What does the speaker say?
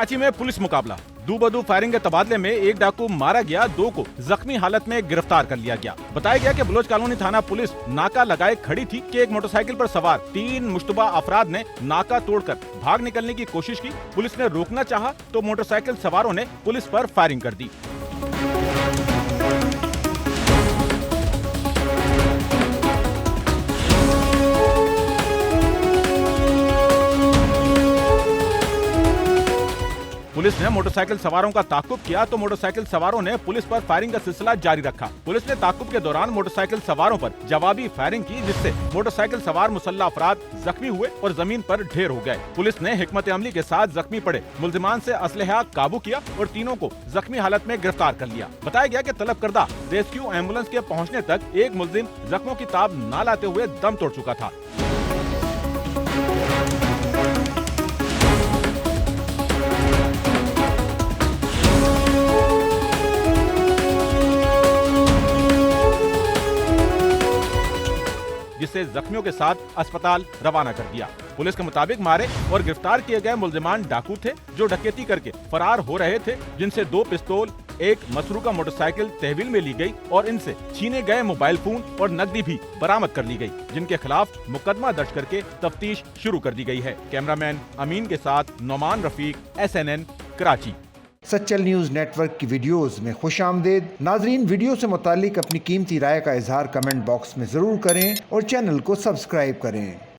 कराची में पुलिस मुकाबला, दो बदू फायरिंग के तबादले में एक डाकू मारा गया, 2 को जख्मी हालत में गिरफ्तार कर लिया गया। बताया गया कि बलोच कॉलोनी थाना पुलिस नाका लगाए खड़ी थी कि एक मोटरसाइकिल पर सवार 3 मुश्तबा अफराद ने नाका तोड़कर भाग निकलने की कोशिश की। पुलिस ने रोकना चाहा तो मोटरसाइकिल सवारों ने पुलिस पर फायरिंग कर दी। पुलिस ने मोटरसाइकिल सवारों का ताकुब किया तो मोटरसाइकिल सवारों ने पुलिस पर फायरिंग का सिलसिला जारी रखा। पुलिस ने ताकुब के दौरान मोटरसाइकिल सवारों पर जवाबी फायरिंग की, जिससे मोटरसाइकिल सवार मुसल्लह अफराद जख्मी हुए और जमीन पर ढेर हो गए। पुलिस ने हिकमत अमली के साथ जख्मी पड़े मुल्जिमान से असलहा काबू किया और तीनों को जख्मी हालत में गिरफ्तार कर लिया। बताया गया कि तलब करदा रेस्क्यू एम्बुलेंस के पहुँचने तक एक मुल्जिम जख्मों की ताब न लाते हुए दम तोड़ चुका था। जिसे जख्मियों के साथ अस्पताल रवाना कर दिया। पुलिस के मुताबिक मारे और गिरफ्तार किए गए मुल्जिमान डाकू थे जो डकैती करके फरार हो रहे थे, जिनसे 2 पिस्तौल, एक मसरूका मोटरसाइकिल तहवील में ली गई और इनसे छीने गए मोबाइल फोन और नकदी भी बरामद कर ली गई, जिनके खिलाफ मुकदमा दर्ज करके तफ्तीश शुरू कर दी गई है। कैमरामैन अमीन के साथ Nauman Rafiq, SNN Karachi. Sachal news network की वीडियोस में खुशामदीद। नाजरीन, वीडियो से मुतालिक अपनी कीमती राय का इजहार कमेंट बॉक्स में ज़रूर करें और चैनल को सब्सक्राइब करें।